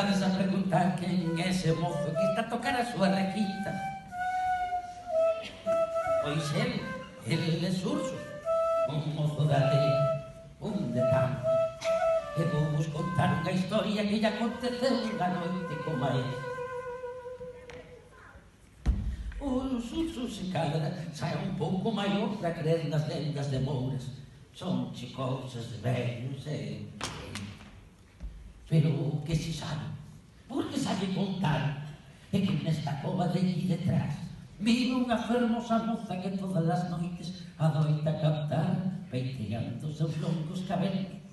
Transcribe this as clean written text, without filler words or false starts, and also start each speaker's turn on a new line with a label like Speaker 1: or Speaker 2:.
Speaker 1: andades a preguntar quen é ese mozo que está a tocar a súa requinta. Pois ele é Surso, un mozo da aldea, un de campo. E vou vos contar unha historia que lle aconteceu unha noite como a esta. O Surso se cadra sae un pouco maior para creer nas lendas de Mouras. Son cousas vellos pero o que se sabe, porque sabe contar, é que nesta cova de allí detrás vive unha fermosa moza que todas as noites adoita cantar peiteando os seus longos cabelos.